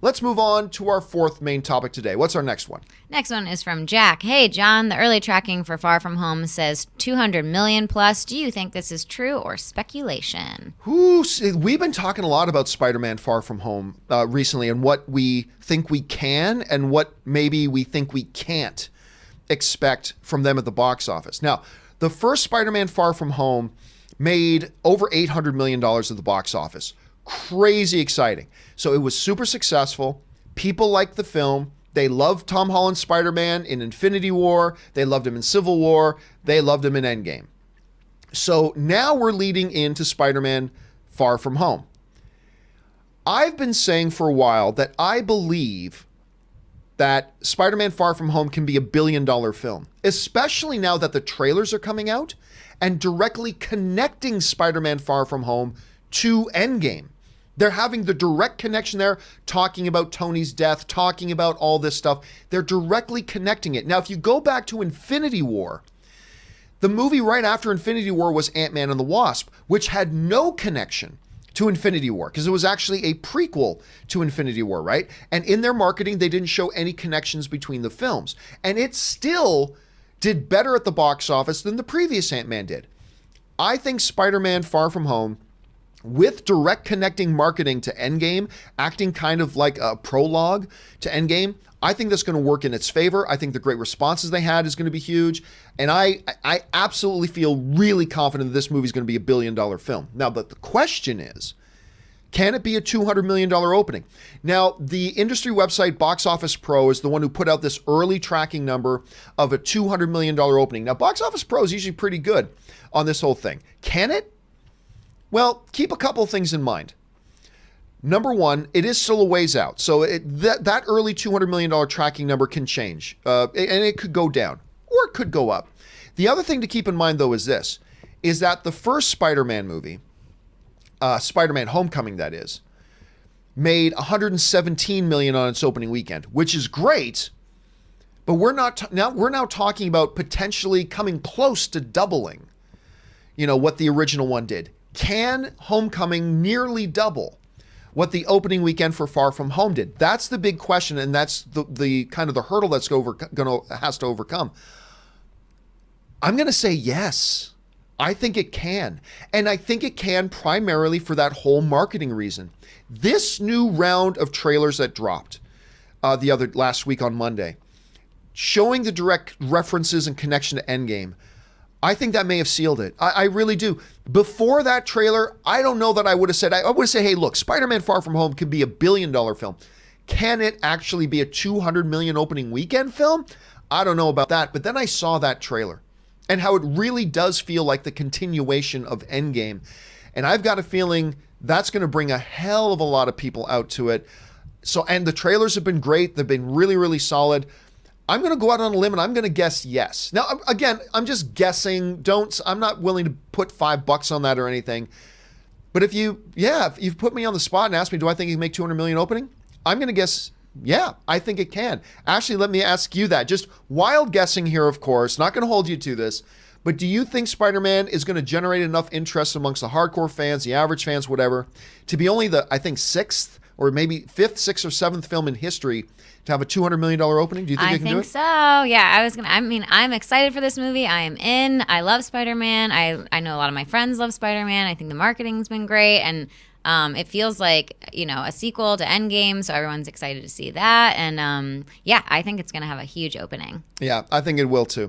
Let's move on to our fourth main topic today. What's our next one? Next one is from Jack. Hey, John, the early tracking for Far From Home says 200 million plus. Do you think this is true or speculation? We've been talking a lot about Spider-Man Far From Home recently and what we think we can and what maybe we think we can't expect from them at the box office. Now, the first Spider-Man Far From Home made over $800 million at the box office. Crazy exciting. So it was super successful. People liked the film. They loved Tom Holland's Spider-Man in Infinity War. They loved him in Civil War. They loved him in Endgame. So now we're leading into Spider-Man Far From Home. I've been saying for a while that I believe that Spider-Man Far From Home can be $1 billion film, especially now that the trailers are coming out and directly connecting Spider-Man Far From Home to Endgame. They're having the direct connection there, talking about Tony's death, talking about all this stuff. They're directly connecting it. Now, if you go back to Infinity War, the movie right after Infinity War was Ant-Man and the Wasp, which had no connection to Infinity War because it was actually a prequel to Infinity War, right? And in their marketing, they didn't show any connections between the films. And it still did better at the box office than the previous Ant-Man did. I think Spider-Man Far From Home, with direct connecting marketing to Endgame, acting kind of like a prologue to Endgame, I think that's going to work in its favor. I think the great responses they had is going to be huge. And I absolutely feel really confident that this movie is going to be $1 billion film. Now, but the question is, can it be a $200 million opening? Now, the industry website Box Office Pro is the one who put out this early tracking number of a $200 million opening. Now, Box Office Pro is usually pretty good on this whole thing. Can it? Well, keep a couple of things in mind. Number one, it is still a ways out. So that early $200 million tracking number can change. And it could go down or it could go up. The other thing to keep in mind, though, is this, is that the first Spider-Man movie, Spider-Man Homecoming, that is, made $117 million on its opening weekend, which is great. But we're now talking about potentially coming close to doubling, what the original one did. Can Homecoming nearly double what the opening weekend for Far From Home did? That's the big question, and that's the kind of the hurdle that's has to overcome. I'm going to say yes. I think it can. And I think it can primarily for that whole marketing reason. This new round of trailers that dropped last week on Monday, showing the direct references and connection to Endgame, I think that may have sealed it. I really do. Before that trailer, I don't know that I would have said, I would have said, hey, look, Spider-Man Far From Home could be $1 billion film. Can it actually be a $200 million opening weekend film? I don't know about that. But then I saw that trailer and how it really does feel like the continuation of Endgame. And I've got a feeling that's going to bring a hell of a lot of people out to it. And the trailers have been great. They've been really, really solid. I'm going to go out on a limb and I'm going to guess yes. Now, again, I'm just guessing. I'm not willing to put $5 on that or anything. But if you've put me on the spot and asked me, do I think he can make 200 million opening? I'm going to guess, yeah, I think it can. Actually, let me ask you that. Just wild guessing here, of course. Not going to hold you to this. But do you think Spider-Man is going to generate enough interest amongst the hardcore fans, the average fans, whatever, to be only the, I think, sixth or maybe fifth, sixth, or seventh film in history to have a $200 million opening? Do you think they can do it? I think so. Yeah, I'm excited for this movie. I am in. I love Spider-Man. I know a lot of my friends love Spider-Man. I think the marketing's been great. And it feels like, a sequel to Endgame. So everyone's excited to see that. And I think it's going to have a huge opening. Yeah, I think it will too.